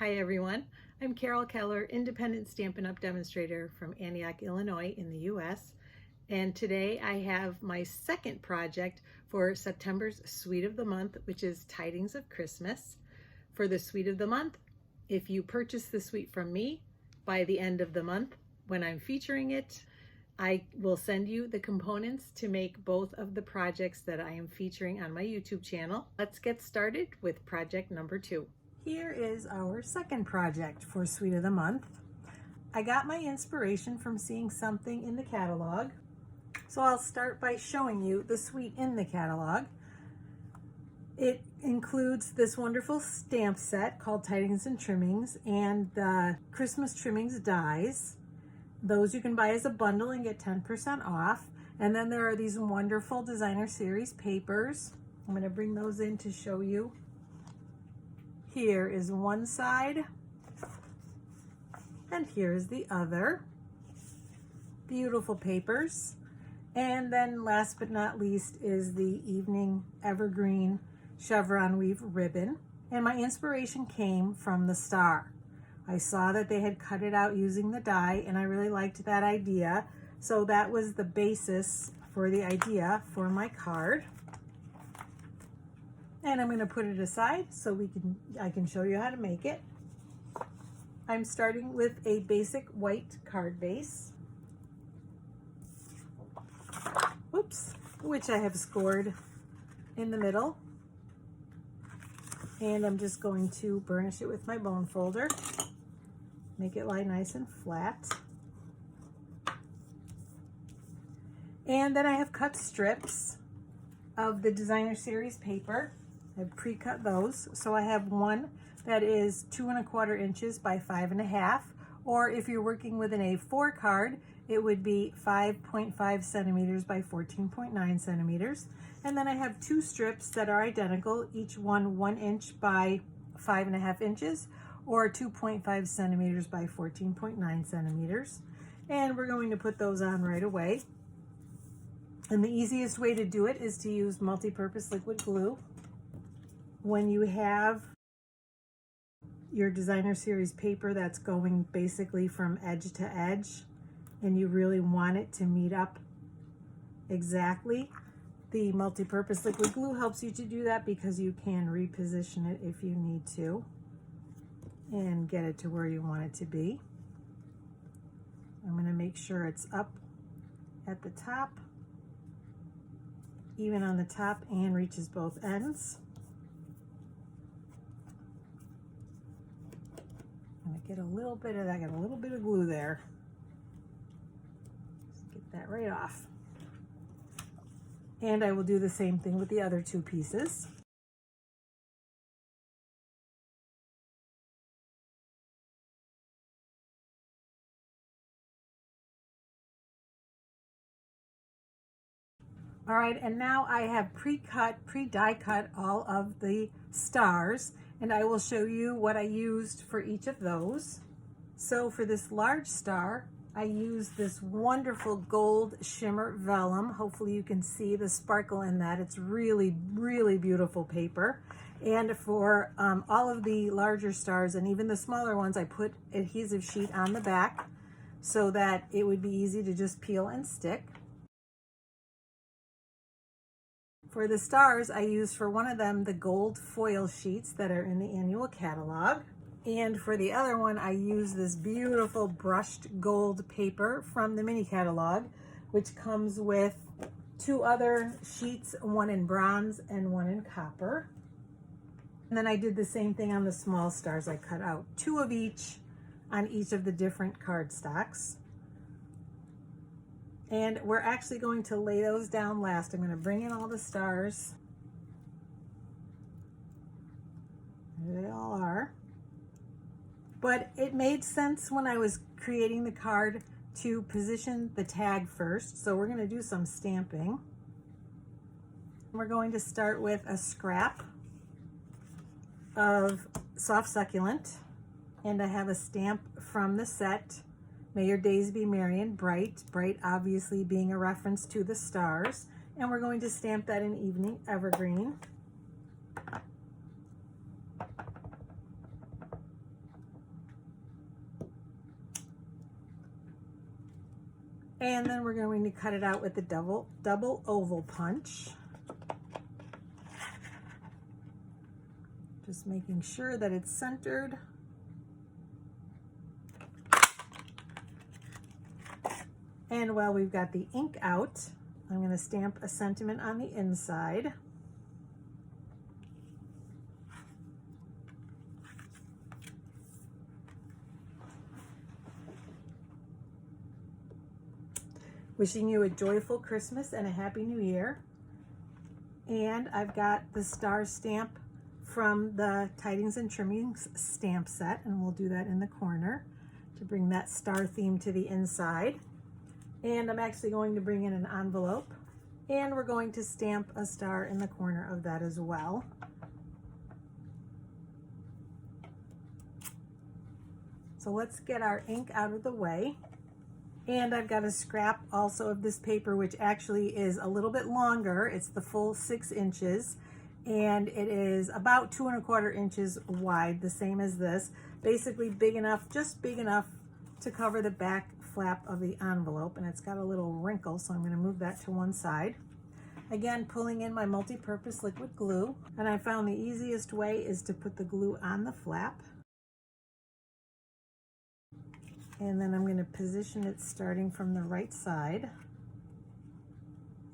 Hi everyone, I'm Carol Keller, independent Stampin' Up! Demonstrator from Antioch, Illinois in the US. And today I have my second project for September's Suite of the Month, which is Tidings of Christmas. For the Suite of the Month, if you purchase the suite from me by the end of the month when I'm featuring it, I will send you the components to make both of the projects that I am featuring on my YouTube channel. Let's get started with project number 2. Here is our second project for Suite of the Month. I got my inspiration from seeing something in the catalog. So I'll start by showing you the suite in the catalog. It includes this wonderful stamp set called Tidings and Trimmings and the Christmas Trimmings dies. Those you can buy as a bundle and get 10% off. And then there are these wonderful designer series papers. I'm going to bring those in to show you. Here is one side, and here is the other. Beautiful papers. And then last but not least is the evening evergreen chevron weave ribbon. And my inspiration came from the star. I saw that they had cut it out using the die, and I really liked that idea. So that was the basis for the idea for my card. And I'm going to put it aside so I can show you how to make it. I'm starting with a basic white card base. Whoops, which I have scored in the middle. And I'm just going to burnish it with my bone folder. Make it lie nice and flat. And then I have cut strips of the designer series paper. I've pre-cut those. So I have one that is 2 1/4 inches by 5 1/2, or if you're working with an A4 card, it would be 5.5 centimeters by 14.9 centimeters. And then I have 2 strips that are identical, each one 1 inch by 5 1/2 inches, or 2.5 centimeters by 14.9 centimeters. And we're going to put those on right away. And the easiest way to do it is to use multi-purpose liquid glue. When you have your designer series paper that's going basically from edge to edge and you really want it to meet up exactly, the multi-purpose liquid glue helps you to do that because you can reposition it if you need to and get it to where you want it to be. I'm going to make sure it's up at the top, even on the top, and reaches both ends. I'm going to get a little bit of that, got a little bit of glue there. Just get that right off. And I will do the same thing with the other 2 pieces. All right, and now I have pre-die cut all of the stars, and I will show you what I used for each of those. So for this large star, I used this wonderful gold shimmer vellum. Hopefully you can see the sparkle in that. It's really, really beautiful paper. And for all of the larger stars and even the smaller ones, I put adhesive sheet on the back so that it would be easy to just peel and stick. For the stars, I used for one of them the gold foil sheets that are in the annual catalog. And for the other one, I used this beautiful brushed gold paper from the mini catalog, which comes with 2 other sheets, one in bronze and one in copper. And then I did the same thing on the small stars. I cut out 2 of each on each of the different cardstocks. And we're actually going to lay those down last. I'm going to bring in all the stars. There they all are. But it made sense when I was creating the card to position the tag first. So we're going to do some stamping. We're going to start with a scrap of soft succulent. And I have a stamp from the set, May Your Days Be Merry and Bright. Bright obviously being a reference to the stars. And we're going to stamp that in Evening Evergreen. And then we're going to cut it out with the double oval punch. Just making sure that it's centered. And while we've got the ink out, I'm going to stamp a sentiment on the inside. Wishing you a joyful Christmas and a Happy New Year. And I've got the star stamp from the Tidings and Trimmings stamp set, and we'll do that in the corner to bring that star theme to the inside. And I'm actually going to bring in an envelope, and we're going to stamp a star in the corner of that as well. So let's get our ink out of the way. And I've got a scrap also of this paper, which actually is a little bit longer. It's the full 6 inches, and it is about 2 1/4 inches wide, the same as this. Basically big enough, just big enough to cover the back flap of the envelope, and it's got a little wrinkle, so I'm going to move that to one side. Again, pulling in my multi-purpose liquid glue, and I found the easiest way is to put the glue on the flap. And then I'm going to position it starting from the right side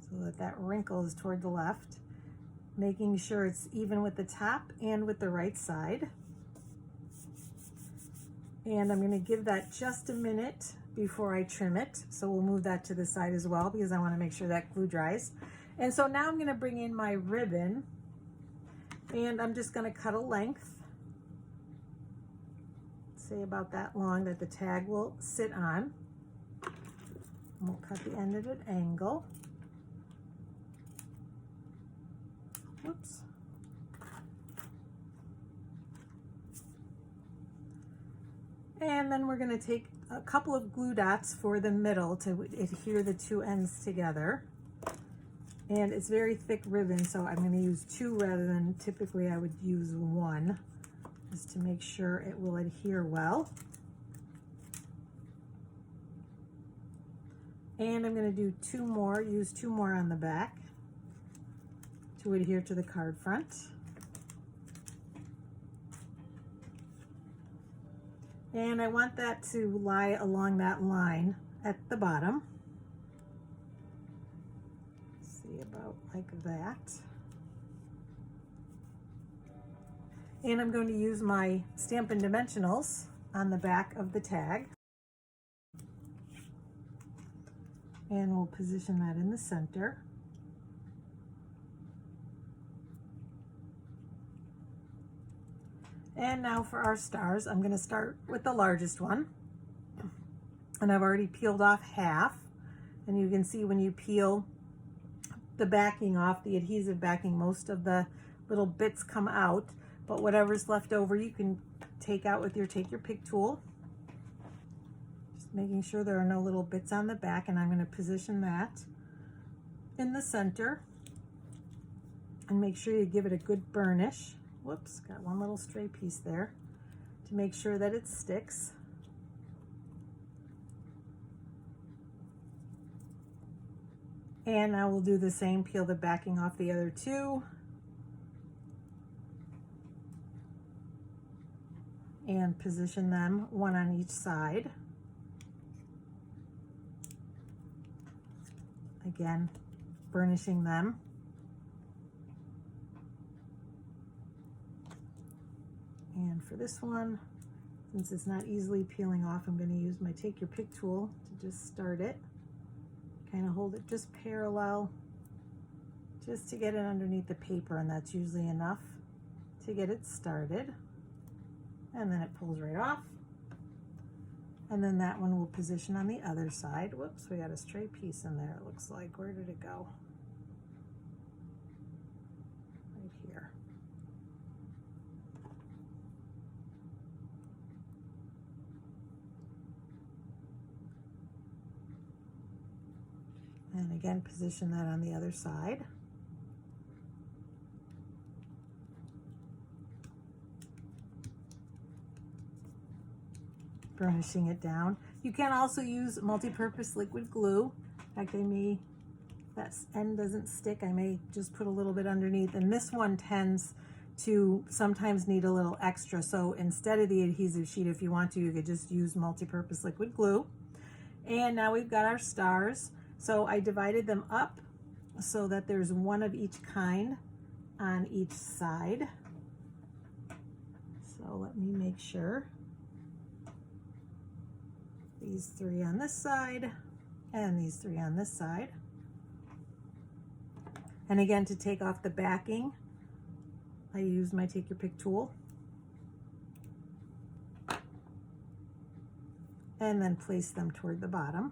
so that that wrinkle is toward the left, making sure it's even with the top and with the right side. And I'm going to give that just a minute before I trim it. So we'll move that to the side as well because I want to make sure that glue dries. And so now I'm going to bring in my ribbon, and I'm just going to cut a length, say about that long, that the tag will sit on. And we'll cut the end at an angle. Whoops. And then we're going to take a couple of glue dots for the middle to adhere the 2 ends together. And it's very thick ribbon, so I'm going to use 2 rather than typically I would use 1. Just to make sure it will adhere well. And I'm going to do 2 more, use 2 more on the back to adhere to the card front. And I want that to lie along that line at the bottom. See, about like that. And I'm going to use my Stampin' Dimensionals on the back of the tag. And we'll position that in the center. And now for our stars, I'm going to start with the largest one. And I've already peeled off half. And you can see when you peel the backing off, the adhesive backing, most of the little bits come out. But whatever's left over, you can take out with your take your pick tool. Just making sure there are no little bits on the back, and I'm going to position that in the center. And make sure you give it a good burnish. Whoops, got one little stray piece there. To make sure that it sticks. And now we'll do the same, peel the backing off the other 2. And position them, 1 on each side. Again, burnishing them. And for this one, since it's not easily peeling off, I'm going to use my take your pick tool to just start it. Kind of hold it just parallel, just to get it underneath the paper, and that's usually enough to get it started. And then it pulls right off. And then that one will position on the other side. Whoops, we got a stray piece in there, it looks like. Where did it go? Right here. And again, position that on the other side. Burnishing it down. You can also use multi-purpose liquid glue. In fact, that end doesn't stick, I may just put a little bit underneath. And this one tends to sometimes need a little extra. So instead of the adhesive sheet, if you want to, you could just use multi-purpose liquid glue. And now we've got our stars. So I divided them up so that there's one of each kind on each side. So let me make sure. These 3 on this side and these 3 on this side. And again, to take off the backing, I use my take your pick tool. And then place them toward the bottom.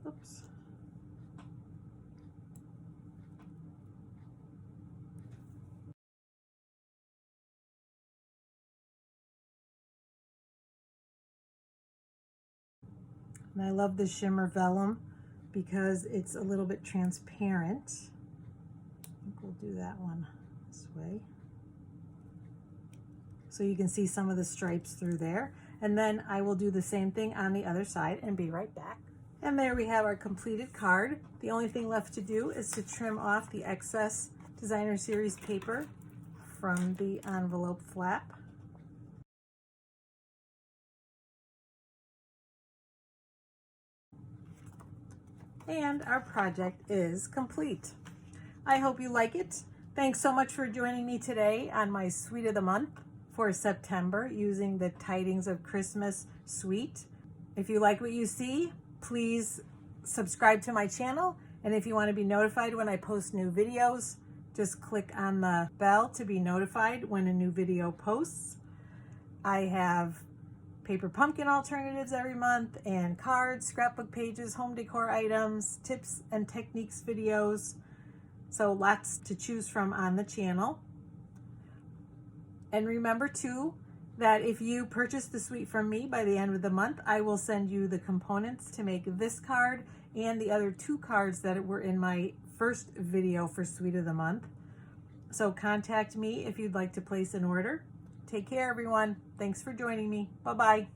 Oops. And I love the shimmer vellum because it's a little bit transparent. I think we'll do that one this way. So you can see some of the stripes through there. And then I will do the same thing on the other side and be right back. And there we have our completed card. The only thing left to do is to trim off the excess designer series paper from the envelope flap. And our project is complete. I hope you like it. Thanks so much for joining me today on my Suite of the Month for September using the Tidings of Christmas suite. If you like what you see, please subscribe to my channel. And if you want to be notified when I post new videos, just click on the bell to be notified when a new video posts. I have paper pumpkin alternatives every month, and cards, scrapbook pages, home decor items, tips and techniques videos. So lots to choose from on the channel. And remember too, that if you purchase the suite from me by the end of the month, I will send you the components to make this card and the other 2 cards that were in my first video for Suite of the Month. So contact me if you'd like to place an order. Take care, everyone. Thanks for joining me. Bye-bye.